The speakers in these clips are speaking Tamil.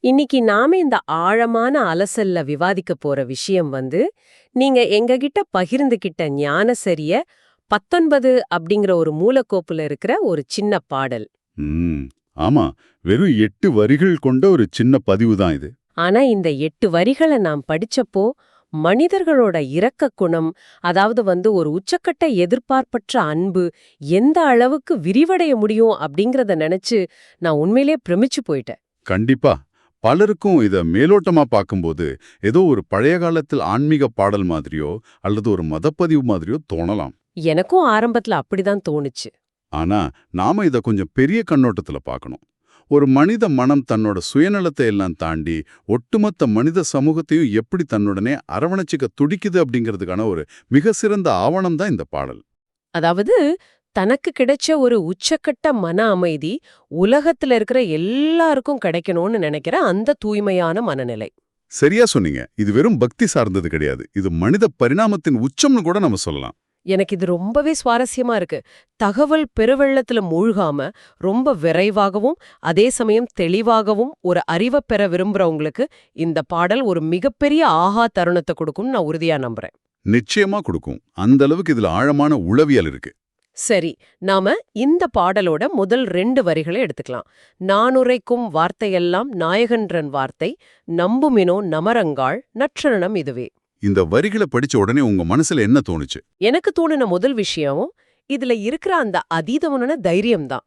இன்னைக்கு நாம இந்த ஆழமான அலசல்ல விவாதிக்க போற விஷயம் நீங்க எங்ககிட்ட பகிர்ந்துகிட்ட ஞானசரிய 19 அப்படிங்கிற ஒரு மூலக்கோப்புல இருக்கிற ஒரு சின்ன பாடல். ம் ஆமா, வெறும் 8 வரிகள் கொண்ட ஒரு சின்ன பதிவு தான் இது. ஆனா இந்த 8 வரிகளை நாம் படிச்சப்போ மனிதர்களோட இரக்க குணம், அதாவது ஒரு உச்சக்கட்ட எதிர்பார்ப்பற்ற அன்பு எந்த அளவுக்கு விரிவடைய முடியும் அப்படிங்கறத நினைச்சு நான் உண்மையிலே பிரமிச்சு போயிட்டேன். கண்டிப்பா. பலருக்கும் இத மேலோட்டமா பார்க்கும்போது ஏதோ ஒரு பழைய காலத்தில் ஆன்மீக பாடல் மாதிரியோ அல்லது ஒரு மதப்பதிவு மாதிரியோ தோணலாம். எனக்கும் ஆரம்பத்துல அப்படிதான் தோணுச்சு. ஆனா நாம இத கொஞ்சம் பெரிய கண்ணோட்டத்துல பார்க்கணும். ஒரு மனித மனம் தன்னோட சுயநலத்தை எல்லாம் தாண்டி ஒட்டுமொத்த மனித சமூகத்தையும் எப்படி தன்னுடனே அரவணைச்சிக்க துடிக்குது அப்படிங்கிறதுக்கான ஒரு மிக சிறந்த ஆவணம் தான் இந்த பாடல். அதாவது தனக்கு கிடைச்ச ஒரு உச்சக்கட்ட மன அமைதி உலகத்துல இருக்கிற எல்லாருக்கும் கிடைக்கணும்னு நினைக்கிற அந்த தூய்மையான மனநிலை. சரியா சொன்னீங்க. இது வெறும் பக்தி சார்ந்தது கிடையாது. இது மனித பரிணாமத்தின் உச்சம்னு கூட நம்ம சொல்லலாம். எனக்கு இது ரொம்பவே சுவாரஸ்யமா இருக்கு. தகவல் பெருவெள்ளத்துல மூழ்காம ரொம்ப விரைவாகவும் அதே சமயம் தெளிவாகவும் ஒரு அறிவை பெற விரும்புறவங்களுக்கு இந்த பாடல் ஒரு மிகப்பெரிய ஆஹா தருணத்தை கொடுக்கும்னு நான் உறுதியா நம்புறேன். நிச்சயமா கொடுக்கும். அந்த அளவுக்கு இதுல ஆழமான உளவியல் இருக்கு. சரி, நாம இந்த பாடலோட முதல் 2 வரிகளை எடுத்துக்கலாம். நானுரைக்கும் வார்த்தையெல்லாம் நாயகன்றன் வார்த்தை, நம்புமினோ நமரங்காள் நற்றரணம் இதுவே. இந்த வரிகளை படிச்ச உடனே உங்க மனசுல என்ன தோணுச்சு? எனக்கு தோணுன முதல் விஷயம் இதுல இருக்கிற அந்த அதீதமான தைரியம்தான்.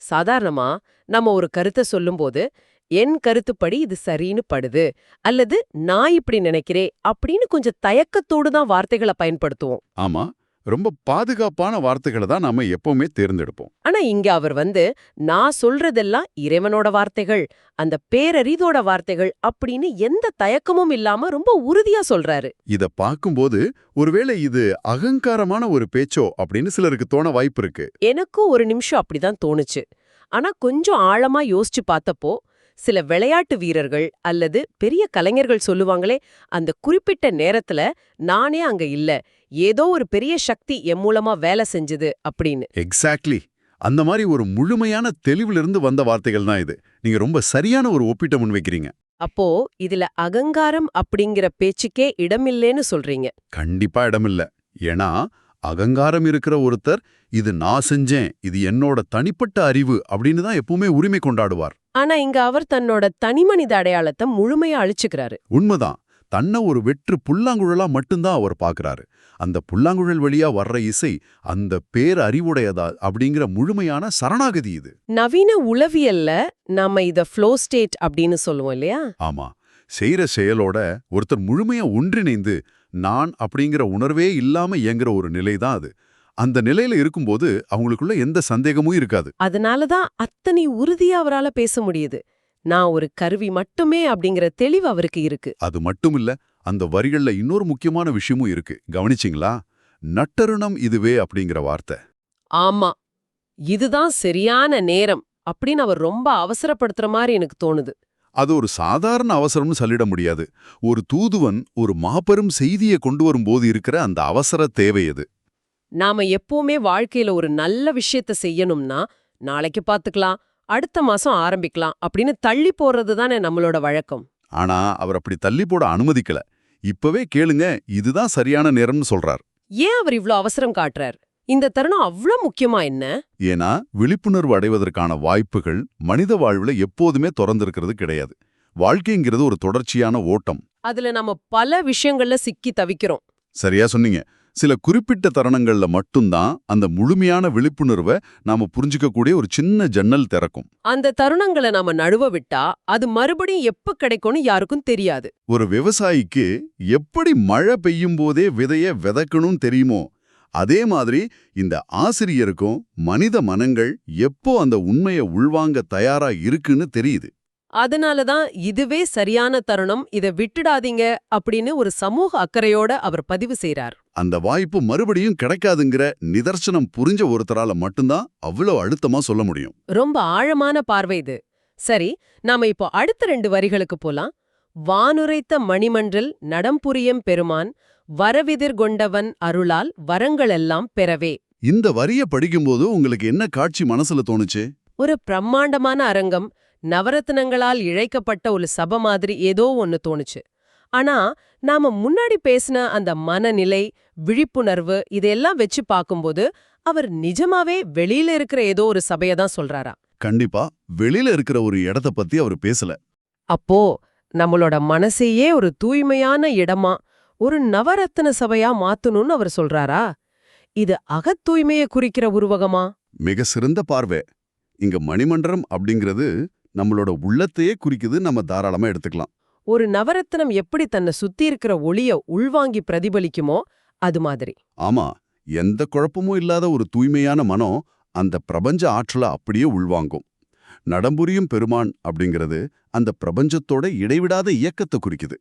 சாதாரணமா நம்ம ஒரு கருத்தை சொல்லும்போது என் கருத்துப்படி இது சரின்னு படுது அல்லது நான் இப்படி நினைக்கிறேன் அப்படின்னு கொஞ்சம் தயக்கத்தோடு தான் வார்த்தைகளை பயன்படுத்துவோம். ஆமா, ரொம்ப பாதுகாப்பான வார்த்தைகளை தான் நாம எப்பவுமே தேர்ந்தெடுப்போம். ஆனா இங்க அவர் நான் சொல்றதெல்லாம் இறைவனோட வார்த்தைகள், அந்த பேரறிதோட வார்த்தைகள் அப்படின்னு எந்த தயக்கமும் இல்லாம ரொம்ப உறுதியா சொல்றாரு. இத பார்க்கும்போது ஒருவேளை இது அகங்காரமான ஒரு பேச்சோ அப்படின்னு சிலருக்கு தோண வாய்ப்பு இருக்கு. எனக்கும் ஒரு நிமிஷம் அப்படிதான் தோணுச்சு. ஆனா கொஞ்சம் ஆழமா யோசிச்சு பார்த்தப்போ சில விளையாட்டு வீரர்கள் அல்லது பெரிய கலைஞர்கள் சொல்லுவாங்களே, அந்த குறிப்பிட்ட நேரத்துல நானே அங்க இல்ல, ஏதோ ஒரு பெரிய சக்தி என் மூலமா வேலை செஞ்சது அப்படின்னு. எக்ஸாக்ட்லி. அந்த மாதிரி ஒரு முழுமையான தெளிவிலிருந்து வந்த வார்த்தைகள் தான் இது. நீங்க ரொம்ப சரியான ஒரு ஒப்பீட்டை முன்வைக்கிறீங்க. அப்போ இதுல அகங்காரம் அப்படிங்கிற பேச்சுக்கே இடமில்லேன்னு சொல்றீங்க? கண்டிப்பா இடமில்ல. ஏன்னா அகங்காரம் இருக்கிற ஒருத்தர் இது நான் செஞ்சேன், இது என்னோட தனிப்பட்ட அறிவு அப்படின்னு தான் எப்பவுமே உரிமை கொண்டாடுவார். ஆனா இங்க அவர் தன்னோட தனிமனித அடையாளத்தை முழுமையா அழிச்சுக்கிறாரு. உண்மைதான். தன்னை ஒரு வெற்று புல்லாங்குழலா மட்டும்தான் அவர் பார்க்கறாரு. அந்த புல்லாங்குழல் வழியா வர்ற இசை அந்த பேர் அறிவுடையதா அப்படிங்கிற முழுமையான சரணாகதி இது. நவீன உளவியல்ல நாம இத ஃப்ளோ ஸ்டேட் அப்படின்னு சொல்லுவோம் இல்லையா? ஆமா, செய்யற செயலோட ஒருத்தர் முழுமையா ஒன்றிணைந்து நான் அப்படிங்கிற உணர்வே இல்லாம இயங்குற ஒரு நிலை தான் அது. அந்த நிலையில இருக்கும்போது அவங்களுக்குள்ள எந்த சந்தேகமும் இருக்காது. அதனாலதான் அத்தனை உறுதியா அவரால பேச முடியுது. நான் ஒரு கருவி மட்டுமே அப்படிங்கிற தெளிவு அவருக்கு இருக்கு. அது மட்டும் இல்ல, அந்த வரிகள்ல இன்னொரு முக்கியமான விஷயமும் இருக்கு. கவனிச்சிங்களா? நட்டருணம் இதுவே அப்படிங்கிற வார்த்தை. ஆமா, இதுதான் சரியான நேரம் அப்படின்னு அவர் ரொம்ப அவசரப்படுத்துற மாதிரி எனக்கு தோணுது. அது ஒரு சாதாரண அவசரம்னு சொல்லிட முடியாது. ஒரு தூதுவன் ஒரு மாபெரும் செய்தியை கொண்டு வரும்போது இருக்கிற அந்த அவசர தேவை அது. நாம எப்பவுமே வாழ்க்கையில ஒரு நல்ல விஷயத்த செய்யணும்னா நாளைக்கு பாத்துக்கலாம், அடுத்த மாசம் ஆரம்பிக்கலாம் அப்படின்னு தள்ளி போறது தானே நம்மளோட வழக்கம். ஆனா அவர் அப்படி தள்ளி போட அனுமதிக்கல. இப்பவே கேளுங்க, இதுதான் சரியான நேரம்னு சொல்றார். ஏன் அவர் இவ்ளோ அவசரம் காட்டுறார்? இந்த தருணம் அவ்ளோ முக்கியமா என்ன? ஏன்னா விழிப்புணர்வு அடைவதற்கான வாய்ப்புகள் மனித வாழ்வுல எப்போதுமே திறந்திருக்கிறது கிடையாது. வாழ்க்கைங்கிறது ஒரு தொடர்ச்சியான ஓட்டம். அதுல நம்ம பல விஷயங்கள்ல சிக்கி தவிக்கிறோம். சரியா சொன்னீங்க. சில குறிப்பிட்ட தருணங்கள்ல மட்டும்தான் அந்த முழுமையான விழிப்புணர்வை நாம புரிஞ்சுக்கக்கூடிய ஒரு சின்ன ஜன்னல் திறக்கும். அந்த தருணங்களை நாம நழுவ விட்டா அது மறுபடியும் எப்ப கிடைக்கும்னு யாருக்கும் தெரியாது. ஒரு விவசாயிக்கு எப்படி மழை பெய்யும் போதே விதைய விதைக்கணும் தெரியுமோ, அதே மாதிரி இந்த ஆசிரியருக்கும் மனித மனங்கள் எப்போ அந்த உண்மையை உள்வாங்க தயாரா இருக்குன்னு தெரியுது. அதனாலதான் இதுவே சரியான தருணம், இதை விட்டுடாதீங்க அப்படின்னு ஒரு சமூக அக்கறையோட அவர் பதிவு செய்றார். அந்த வாய்ப்பு மறுபடியும் கிடைக்காதுங்கிற நிதர்சனம் புரிஞ்ச ஒருத்தரால மட்டும்தான் அவ்வளோ அழுத்தமா சொல்ல முடியும். ரொம்ப ஆழமான பார்வை இது. சரி, நாம இப்போ அடுத்த 2 வரிகளுக்கு போலாம். வானுரைத்த மணிமன்றல் நடம்புரியம் பெருமான் வரவிதிர் கொண்டவன் அருளால் வரங்களெல்லாம் பெறவே. இந்த வரிய படிக்கும்போது உங்களுக்கு என்ன காட்சி மனசுல தோணுச்சு? ஒரு பிரம்மாண்டமான அரங்கம், நவரத்னங்களால் இழைக்கப்பட்ட ஒரு சபை மாதிரி ஏதோ ஒன்னு தோணுச்சு. ஆனா நாம முன்னாடி பேசின அந்த மனநிலை, விழிப்புணர்வு இதெல்லாம் வச்சு பார்க்கும்போது அவர் நிஜமாவே வெளியில இருக்கிற ஏதோ ஒரு சபைய தான் சொல்றாரா? கண்டிப்பா வெளியில இருக்கிற ஒரு இடத்த பத்தி அவர் பேசல. அப்போ நம்மளோட மனசையே ஒரு தூய்மையான இடமா, ஒரு நவரத்ன சபையா மாத்தணும்னு அவர் சொல்றாரா? இது அகத் தூய்மையை குறிக்கிற உருவகமா? மிக சிறந்த பார்வை. இங்க மணிமண்டலம் அப்படிங்கிறது நம்மளோட உள்ளத்தையே குறிக்குது, நம்ம தாராளமா எடுத்துக்கலாம். ஒரு நவரத்னம் எப்படி தன்னை சுத்தி இருக்கிற ஒளிய உள்வாங்கி பிரதிபலிக்குமோ அது மாதிரி. ஆமா, எந்த குழப்பமும் இல்லாத ஒரு தூய்மையான மனம் அந்த பிரபஞ்ச ஆற்றலை அப்படியே உள்வாங்கும். நடம்புரியும் பெருமான் அப்படிங்கிறது அந்த பிரபஞ்சத்தோட இடைவிடாத இயக்கத்தை குறிக்குது.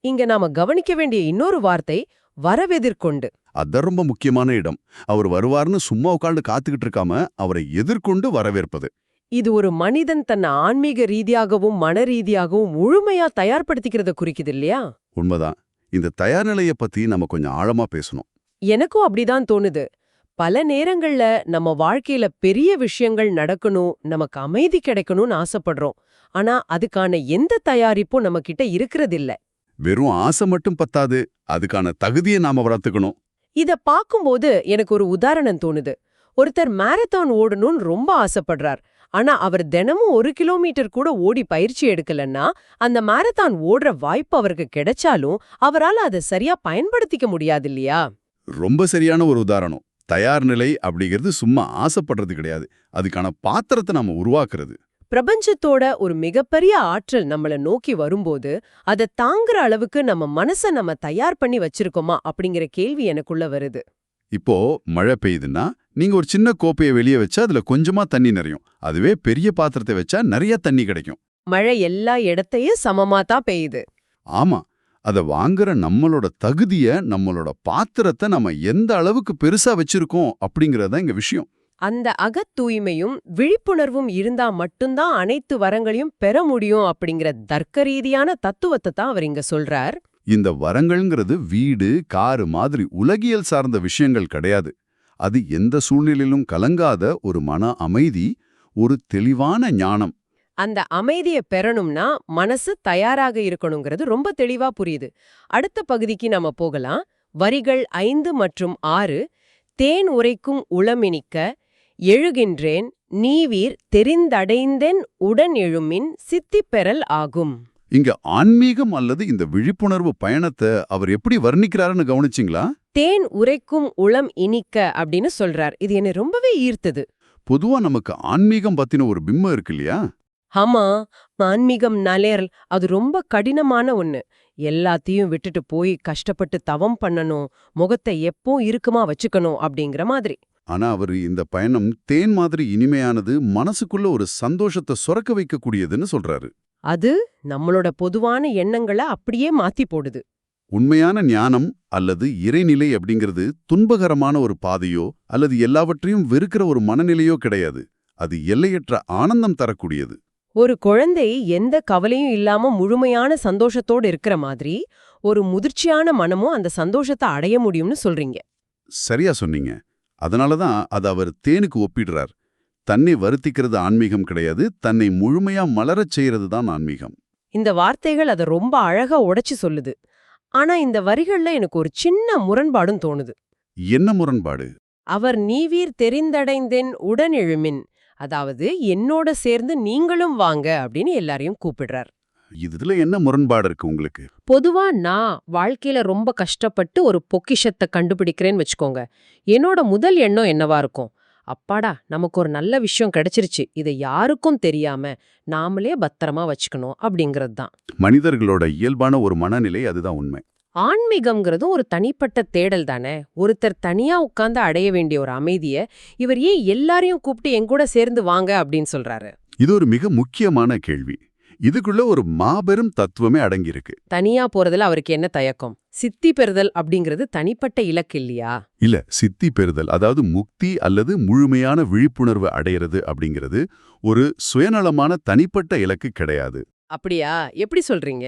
இங்க நாம கவனிக்க வேண்டிய இன்னொரு வார்த்தை வரவெதிர்கொண்டு. அதான் ரொம்ப முக்கியமான இடம். அவர் வருவார்னு சும்மா உட்கார்ந்து காத்துக்கிட்டு இருக்காம அவரை எதிர்கொண்டு வரவேற்பது. இது ஒரு மனிதன் தன்னை ஆன்மீக ரீதியாகவும் மன ரீதியாகவும் முழுமையா தயார்படுத்திக்கிறத குறிக்குது இல்லையா? உண்மைதான். இந்த தயார் நிலைய பத்தி நம்ம கொஞ்சம் ஆழமா பேசணும். எனக்கும் அப்படிதான் தோணுது. பல நேரங்கள்ல நம்ம வாழ்க்கையில பெரிய விஷயங்கள் நடக்கணும், நமக்கு அமைதி கிடைக்கணும்னு ஆசைப்படுறோம். ஆனா அதுக்கான எந்த தயாரிப்பும் நம்ம கிட்ட இருக்கிறதில்ல. வெறும் ஆசை மட்டும் பத்தாது, அதுக்கான தகுதியை நாம வளர்த்துக்கணும். இத பாக்கும்போது எனக்கு ஒரு உதாரணம் தோணுது. ஒருத்தர் மாரத்தான் ஓடணும்னு ரொம்ப ஆசைப்படுறார். ஆனா அவர் தினமும் 1 கிலோமீட்டர் கூட ஓடி பயிற்சி எடுக்கலன்னா அந்த மாரத்தான் ஓடுற வாய்ப்பு அவருக்கு கிடைச்சாலும் அவரால அதை சரியா பயன்படுத்திக்க முடியாது இல்லையா? ரொம்ப சரியான ஒரு உதாரணம். தயார் நிலை அப்படிங்கிறது சும்மா ஆசைப்படுறது கிடையாது, அதுக்கான பாத்திரத்தை நாம உருவாக்குறது. பிரபஞ்சத்தோட ஒரு மிகப்பெரிய ஆற்றல் நம்மள நோக்கி வரும்போது அதை தாங்குற அளவுக்கு நம்ம மனசை நம்ம தயார் பண்ணி வச்சிருக்கோமா அப்படிங்கிற கேள்வி எனக்குள்ள வருது. இப்போ மழை பெய்யுதுன்னா நீங்க ஒரு சின்ன கோப்பையை வெளியே வச்சா அதுல கொஞ்சமா தண்ணி நிறையும். அதுவே பெரிய பாத்திரத்தை வச்சா நிறைய தண்ணி கிடைக்கும். மழை எல்லா இடத்தையும் சமமா தான் பெய்யுது. ஆமா, அத வாங்குற நம்மளோட தகுதிய, நம்மளோட பாத்திரத்தை நம்ம எந்த அளவுக்கு பெருசா வச்சிருக்கோம் அப்படிங்கறத இங்க விஷயம். அந்த அகத் தூய்மையும் விழிப்புணர்வும் இருந்தா மட்டும்தான் அனைத்து வரங்களையும் பெற முடியும் அப்படிங்கிற தர்க்க ரீதியான தத்துவத்தை தான் அவர் இங்க சொல்றார். இந்த வரங்கள்ங்கிறது வீடு, காரு மாதிரி உலகியல் சார்ந்த விஷயங்கள் கிடையாது. அது எந்த சூழ்நிலையிலும் கலங்காத ஒரு மன அமைதி, ஒரு தெளிவான ஞானம். அந்த அமைதியை பெறணும்னா மனசு தயாராக இருக்கணுங்கிறது ரொம்ப தெளிவா புரியுது. அடுத்த பகுதிக்கு நாம போகலாம். வரிகள் 5 மற்றும் 6. தேன் உரைக்கும் உளமினிக்க எழுகின்றேன் நீவீர் தெரிந்தடைந்தென் உடன் எழுமின் சித்தி பெறல் ஆகும். இங்க ஆன்மீகம் அல்லது இந்த விழிப்புணர்வு பயணத்தை அவர் எப்படி வர்ணிக்கிறாருன்னு கவனிச்சிங்களா? தேன் உரைக்கும் உளம் இனிக்க அப்படின்னு சொல்றார். இது என்னை ரொம்பவே ஈர்த்தது. பொதுவா நமக்கு ஆன்மீகம் பத்தின ஒரு பிம்பம் இருக்கு இல்லையா? ஆமா, ஆன்மீகம்னாலே அது ரொம்ப கடினமான ஒண்ணு. எல்லாத்தையும் விட்டுட்டு போய் கஷ்டப்பட்டு தவம் பண்ணணும், முகத்தை எப்போ இறுக்கமா வச்சுக்கணும் அப்படிங்கிற மாதிரி. ஆனா அவர் இந்த பயணம் தேன் மாதிரி இனிமையானது, மனசுக்குள்ள ஒரு சந்தோஷத்தை சுரக்க வைக்கக்கூடியதுன்னு சொல்றாரு. அது நம்மளோட பொதுவான எண்ணங்களை அப்படியே மாத்தி போடுது. உண்மையான ஞானம் அல்லது இறைநிலை அப்படிங்கிறது துன்பகரமான ஒரு பாதையோ அல்லது எல்லாவற்றையும் வெறுக்கிற ஒரு மனநிலையோ கிடையாது. அது எல்லையற்ற ஆனந்தம் தரக்கூடியது. ஒரு குழந்தை எந்த கவலையும் இல்லாம முழுமையான சந்தோஷத்தோடு இருக்கிற மாதிரி ஒரு முதிர்ச்சியான மனமும் அந்த சந்தோஷத்தை அடைய முடியும்னு சொல்றீங்க. சரியா சொன்னீங்க. அதனாலதான் அதை அவர் தேனுக்கு ஒப்பிடுறார். தன்னை வருத்திக்கிறது ஆன்மீகம் கிடையாது, தன்னை முழுமையா மலரச் செய்யறது தான் ஆன்மீகம். இந்த வார்த்தைகள் அதை ரொம்ப அழகா உடைச்சு சொல்லுது. ஆனா இந்த வரிகள்ல எனக்கு ஒரு சின்ன முரண்பாடும் தோணுது. என்ன முரண்பாடு? அவர் நீவீர் தெரிந்தடைந்தென் உடன் எழுமின், அதாவது என்னோட சேர்ந்து நீங்களும் வாங்க அப்படின்னு எல்லாரையும் கூப்பிடுறார். இதுல என்ன முரண்பாடு இருக்கு உங்களுக்கு? பொதுவா நான் வாழ்க்கையில ரொம்ப கஷ்டப்பட்டு ஒரு பொக்கிஷத்தை கண்டுபிடிக்கிறேன்னு வச்சுக்கோங்க. என்னோட முதல் எண்ணம் என்னவா இருக்கும்? அப்பாடா, நமக்கு ஒரு நல்ல விஷயம் கிடைச்சிருச்சு, இதை யாருக்கும் தெரியாம நாமளே பத்திரமா வச்சுக்கணும் அப்படிங்கிறது தான். மனிதர்களோட இயல்பான ஒரு மனநிலை, அதுதான் உண்மை. ஆன்மீகம்ங்கிறதும் ஒரு தனிப்பட்ட தேடல் தானே. ஒருத்தர் தனியா உட்கார்ந்து அடைய வேண்டிய ஒரு அமைதிய இவர் ஏன் எல்லாரையும் கூப்பிட்டு எங்கூட சேர்ந்து வாங்க அப்படின்னு சொல்றாரு? இது ஒரு மிக முக்கியமான கேள்வி. இதுக்குள்ள ஒரு மாபெரும் தத்துவமே அடங்கியிருக்கு. தனியா போறதுல அவருக்கு என்ன தயக்கம்? சித்தி பெறுதல் அப்படிங்கிறது தனிப்பட்ட இலக்கு இல்லையா? இல்ல, சித்தி பெறுதல், அதாவது முக்தி அல்லது முழுமையான விழிப்புணர்வு அடையிறது அப்படிங்கிறது ஒரு சுயநலமான தனிப்பட்ட இலக்கு கிடையாது. அப்படியா? எப்படி சொல்றீங்க?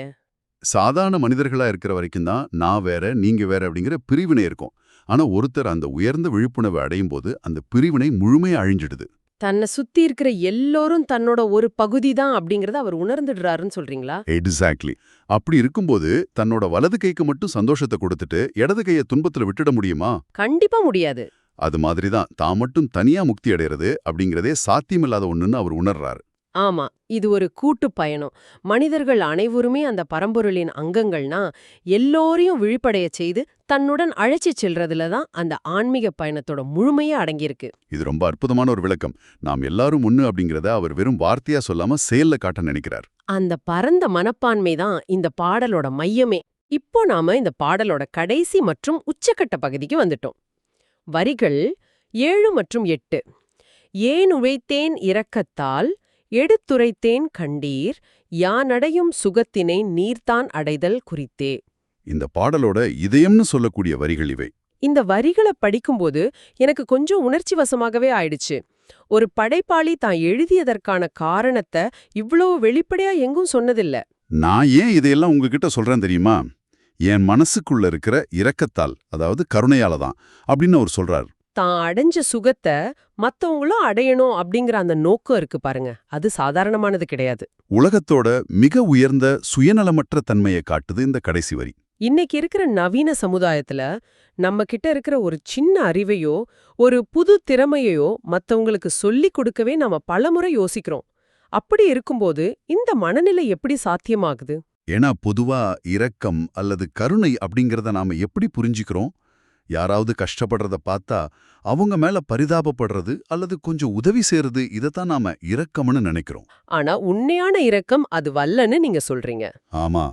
சாதாரண மனிதர்களா இருக்கிற வரைக்கும் தான் நான் வேற நீங்க வேற அப்படிங்கிற பிரிவினை இருக்கும். ஆனா ஒருத்தர் அந்த உயர்ந்த விழிப்புணர்வு அடையும் போது அந்த பிரிவினை முழுமையா அழிஞ்சிடுது. தன்னை சுத்தி இருக்கிற எல்லோரும் தன்னோட ஒரு பகுதி தான் அப்படிங்கறத அவர் உணர்ந்துடுறாருன்னு சொல்றீங்களா? எக்ஸாக்ட்லி. அப்படி இருக்கும்போது தன்னோட வலது கைக்கு மட்டும் சந்தோஷத்தை கொடுத்துட்டு இடது கையை துன்பத்துல விட்டுட முடியுமா? கண்டிப்பா முடியாது. அது மாதிரி தான் மட்டும் தனியா முக்தி அடைறது அப்படிங்கிறதே சாத்தியமில்லாத ஒண்ணுன்னு அவர் உணர்றாரு. ஆமா, இது ஒரு கூட்டு பயணம். மனிதர்கள் அனைவருமே அந்த பரம்பொருளின் அங்கங்கள்னா எல்லோரையும் விழிப்படைய செய்து தன்னுடன் அழைச்சி செல்றதுல தான் அந்த ஆன்மீக பயணத்தோட முழுமையே அடங்கியிருக்கு. இது ரொம்ப அற்புதமான ஒரு விளக்கம். நாம் எல்லாரும் ஒண்ணு அப்படிங்கிறத அவர் வெறும் வார்த்தையா சொல்லாம செயல்ல காட்ட நினைக்கிறார். அந்த பரந்த மனப்பான்மை தான் இந்த பாடலோட மையமே. இப்போ நாம இந்த பாடலோட கடைசி மற்றும் உச்சக்கட்ட பகுதிக்கு வந்துட்டோம். வரிகள் 7 மற்றும் 8. ஏன் உழைத்தேன் இரக்கத்தால் எடுத்துரைத்தேன் கண்டீர் யானடையும் சுகத்தினை நீர்தான் அடைதல் குறித்தே. இந்த பாடலோட இதயம்னு சொல்லக்கூடிய வரிகள் இவை. இந்த வரிகளை படிக்கும்போது எனக்கு கொஞ்சம் உணர்ச்சி வசமாகவே ஆயிடுச்சு. ஒரு படைப்பாளி தான் எழுதியதற்கான காரணத்தை இவ்வளவு வெளிப்படையா எங்கும் சொன்னதில்ல. நான் ஏன் இதையெல்லாம் உங்ககிட்ட சொல்றேன் தெரியுமா? என் மனசுக்குள்ள இருக்கிற இரக்கத்தால், அதாவது கருணையால தான் அப்படின்னு அவர் சொல்றார். தான் அடைஞ்ச சுகத்தை மத்தவங்களும் அடையணும் அப்படிங்கிற அந்த நோக்கம் இருக்கு பாருங்க, அது சாதாரணமானது கிடையாது. உலகத்தோட மிக உயர்ந்த சுயநலமற்ற தன்மையை காட்டுது இந்த கடைசி வரி. இன்னைக்கு இருக்கிற நவீன சமுதாயத்துல நம்ம கிட்ட இருக்கிற ஒரு சின்ன அறிவையோ ஒரு புது திறமையையோ மத்தவங்களுக்கு சொல்லிக் கொடுக்கவே நாம பலமுறை யோசிக்கிறோம். அப்படி இருக்கும்போது இந்த மனநிலை எப்படி சாத்தியமாகுது? ஏன்னா பொதுவா இரக்கம் அல்லது கருணை அப்படிங்கறத நாம எப்படி புரிஞ்சுக்கிறோம்? யாராவது கஷ்டப்படுறத பார்த்தா அவங்க மேல பரிதாபப்படுறது அல்லது கொஞ்சம் உதவி செய்யறது, இதைத்தான் நாம இரக்கம்னு நினைக்கிறோம். ஆனா உண்மையான இரக்கம் அது வல்லன்னு நீங்க சொல்றீங்க. ஆமா,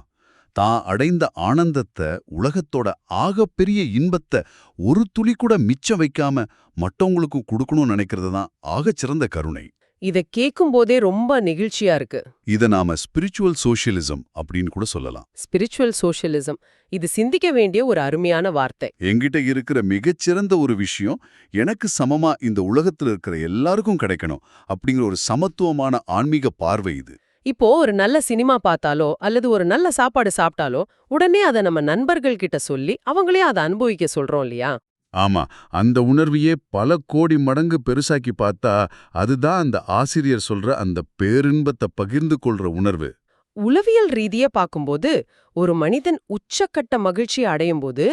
தான் அடைந்த ஆனந்தத்தை, உலகத்தோட ஆகப்பெரிய இன்பத்தை ஒரு துளி கூட மிச்சம் வைக்காம மற்றவங்களுக்கும் கொடுக்கணும்னு நினைக்கிறது தான் ஆகச்சிறந்த கருணை. இத கேட்கும் போதே ரொம்ப நெகிழ்ச்சியா இருக்கு. இதை நாம ஸ்பிரிச்சுவல் சோஷியலிசம் அப்படின்னு கூட சொல்லலாம். ஸ்பிரிச்சுவல் சோஷியலிசம், இது சிந்திக்க வேண்டிய ஒரு அருமையான வார்த்தை. என்கிட்ட இருக்கிற மிகச்சிறந்த ஒரு விஷயம் எனக்கு சமமா இந்த உலகத்துல இருக்கிற எல்லாருக்கும் கிடைக்கணும் அப்படிங்கிற ஒரு சமத்துவமான ஆன்மீக பார்வை இது. இப்போ ஒரு நல்ல சினிமா பார்த்தாலோ அல்லது ஒரு நல்ல சாப்பாடு சாப்பிட்டாலோ உடனே அதை நம்ம நண்பர்கள் கிட்ட சொல்லி அவங்களே அதை அனுபவிக்க சொல்றோம் இல்லையா? ஆமா, அந்த உணர்வையே பல கோடி மடங்கு பெருசாக்கி பார்த்தா அதுதான் அந்த ஆசிரியர் சொல்ற அந்த பேரின்பத்தை பகிர்ந்து கொள்ற உணர்வு. உளவியல் ரீதியா பார்க்கும்போது ஒரு மனிதன் உச்சக்கட்ட மகிழ்ச்சி அடையும் போது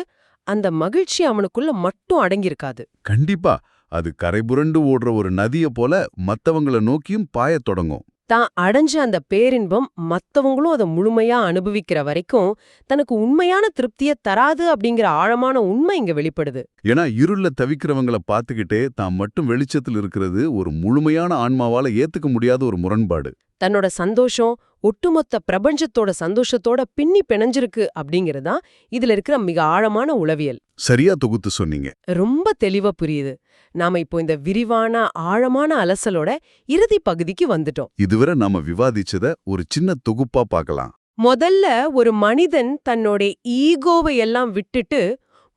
அந்த மகிழ்ச்சி அவனுக்குள்ள மட்டும் அடங்கியிருக்காது. கண்டிப்பா, அது கரைபுரண்டு ஓடுற ஒரு நதிய போல மத்தவங்கள நோக்கியும் பாயத் தொடங்கும். தான் அடைஞ்ச அந்த பேரின்பம் மத்தவங்களும் அதை முழுமையா அனுபவிக்கிற வரைக்கும் தனக்கு உண்மையான திருப்தியை தராது அப்படிங்கிற ஆழமான உண்மை இங்க வெளிப்படுது. ஏன்னா இருள்ல தவிக்கிறவங்கள பார்த்துக்கிட்டே தான் மட்டும் வெளிச்சத்தில் இருக்கிறது ஒரு முழுமையான ஆன்மாவால ஏத்துக்க முடியாத ஒரு முரண்பாடு. தன்னோட சந்தோஷம் ஒட்டுமொத்த பிரபஞ்சத்தோட சந்தோஷத்தோட பின்னி பிணைஞ்சிருக்கு அப்படிங்கறதுதான் இதுல இருக்கிற மிக ஆழமான உளவியல். சரியா தொகுத்து சொன்னீங்க. ரொம்ப தெளிவா புரியுது. நாம இப்போ இந்த விரிவான ஆழமான அலசலோட இறுதி பகுதிக்கு வந்துட்டோம். இதுவரை நாம விவாதிச்சத ஒரு சின்ன தொகுப்பா பார்க்கலாம். முதல்ல ஒரு மனிதன் தன்னோட ஈகோவை எல்லாம் விட்டுட்டு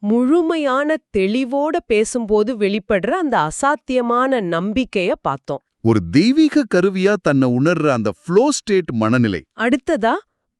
முழுமையான தெளிவோட பேசும்போது வெளிப்படுற அந்த அசாத்தியமான நம்பிக்கைய பார்த்தோம். ஒரு தெய்வீக கருவியா தன்னை உணர்ற அந்த ஃப்ளோ ஸ்டேட் மனநிலை. அடுத்ததா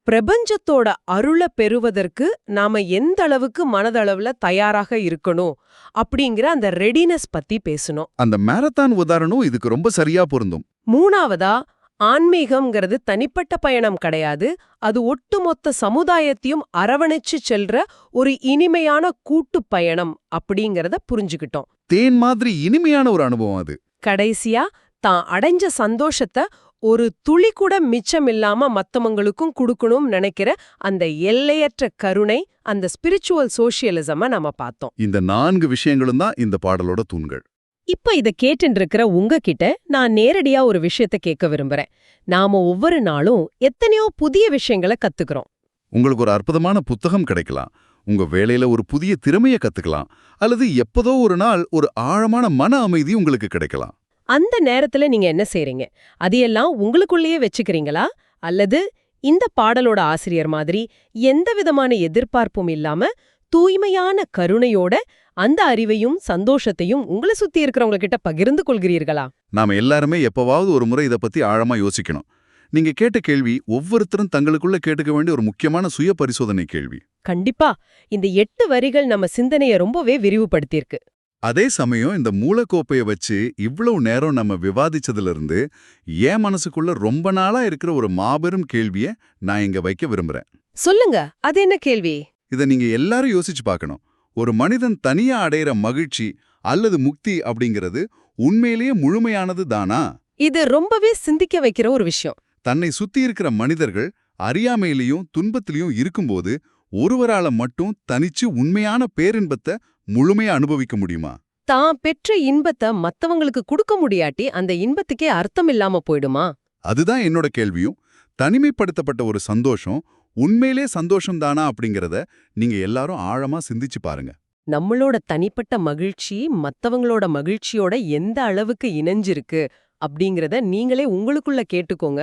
பிரபஞ்சத்தோட அருளை பெறுவதற்கு நாம எந்த அளவுக்கு மனதளவுல தயாராக இருக்கணும் அப்படிங்கிற அந்த ரெடினஸ் பத்தி பேசணும். அந்த மாரத்தான் உதாரணம் இதுக்கு ரொம்ப சரியா பொருந்தும். மூணாவதா ஆன்மீகம்ங்கிறது தனிப்பட்ட பயணம் கிடையாது, அது ஒட்டுமொத்த சமுதாயத்தையும் அரவணைச்சு செல்ற ஒரு இனிமையான கூட்டு பயணம் அப்படிங்கறத புரிஞ்சுக்கிட்டோம். தேன் மாதிரி இனிமையான ஒரு அனுபவம் அது. கடைசியா தான் அடைஞ்ச சந்தோஷத்தை ஒரு துளி கூட மிச்சமில்லாம மத்தவங்களுக்கும் கொடுக்கணும் நினைக்கிற அந்த எல்லையற்ற கருணை, அந்த ஸ்பிரிச்சுவல் சோஷியலிசம நாம பார்த்தோம். இந்த 4 விஷயங்களும் தான் இந்த பாடலோட தூண்கள். இப்ப இத கேட்டுட்டு இருக்கிற உங்ககிட்ட நான் நேரடியா ஒரு விஷயத்த கேட்க விரும்புறேன். நாம ஒவ்வொரு நாளும் எத்தனையோ புதிய விஷயங்களை கத்துக்கிறோம். உங்களுக்கு ஒரு அற்புதமான புத்தகம் கிடைக்கலாம், உங்க வேலையில ஒரு புதிய திறமையை கத்துக்கலாம், அல்லது எப்பதோ ஒரு நாள் ஒரு ஆழமான மன அமைதி உங்களுக்கு கிடைக்கலாம். அந்த நேரத்துல நீங்க என்ன செய்றீங்க? அதையெல்லாம் உங்களுக்குள்ளேயே வச்சுக்கிறீங்களா? அல்லது இந்த பாடலோட ஆசிரியர் மாதிரி எந்த விதமான எதிர்பார்ப்பும் இல்லாம தூய்மையான கருணையோட அந்த அறிவையும் சந்தோஷத்தையும் உங்களை சுத்தி இருக்கிறவங்க கிட்ட பகிர்ந்து கொள்கிறீர்களா? நாம எல்லாருமே எப்பவாவது ஒரு முறை இதை பத்தி ஆழமா யோசிக்கணும். நீங்க கேட்ட கேள்வி ஒவ்வொருத்தரும் தங்களுக்குள்ள கேட்டுக்க வேண்டிய ஒரு முக்கியமான சுய பரிசோதனை கேள்வி. கண்டிப்பா இந்த 8 வரிகள் நம்ம சிந்தனையை ரொம்பவே விரிவுபடுத்தியிருக்கு. அதே சமயம் இந்த மூலக்கோப்பைய வச்சு இவ்வளவு நேரம் நம்ம விவாதிச்சதுல இருந்து என் மனசுக்குள்ள ரொம்ப நாளா இருக்கிற ஒரு மாபெரும் கேள்விய நான் இங்க வைக்க விரும்புறேன். சொல்லுங்க, அது என்ன கேள்வி? இத நீங்க எல்லாரும் யோசிச்சு பார்க்கணும். ஒரு மனிதன் தனியா அடையிற மகிழ்ச்சி அல்லது முக்தி அப்படிங்கிறது உண்மையிலேயே முழுமையானது தானா? இது ரொம்பவே சிந்திக்க வைக்கிற ஒரு விஷயம். தன்னை சுத்தி இருக்கிற மனிதர்கள் அறியாமையிலையும் துன்பத்திலையும் இருக்கும்போது ஒருவரால மட்டும் தனிச்சு உண்மையான பேரின்பத்தை முழுமையா அனுபவிக்க முடியுமா? தான் பெற்ற இன்பத்தை மத்தவங்களுக்கு கொடுக்க முடியாட்டி அந்த இன்பத்துக்கே அர்த்தம் இல்லாம போயிடுமா? அதுதான் என்னோட கேள்வியும். தனிமைப்படுத்தப்பட்ட ஒரு சந்தோஷம் உண்மையிலே சந்தோஷம் தானா அப்படிங்கறத நீங்க எல்லாரும் ஆழமா சிந்திச்சு பாருங்க. நம்மளோட தனிப்பட்ட மகிழ்ச்சி மத்தவங்களோட மகிழ்ச்சியோட எந்த அளவுக்கு இணைஞ்சிருக்கு அப்படிங்கறத நீங்களே உங்களுக்குள்ள கேட்டுக்கோங்க.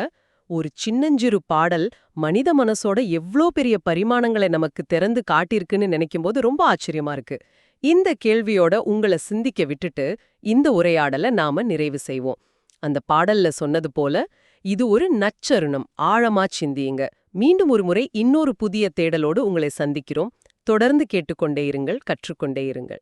ஒரு சின்னஞ்சிறு பாடல் மனித மனசோட எவ்ளோ பெரிய பரிமாணங்களை நமக்கு திறந்து காட்டியிருக்குன்னு நினைக்கும்போது ரொம்ப ஆச்சரியமா இருக்கு. இந்த கேள்வியோட உங்களை சிந்திக்க விட்டுட்டு இந்த உரையாடலை நாம நிறைவு செய்வோம். அந்த பாடல்ல சொன்னது போல, இது ஒரு நச்சருணம். ஆழமா சிந்தியுங்க. மீண்டும் ஒரு முறை இன்னொரு புதிய தேடலோடு உங்களை சந்திக்கிறோம். தொடர்ந்து கேட்டுக்கொண்டே இருங்கள், கற்றுக்கொண்டே இருங்கள்.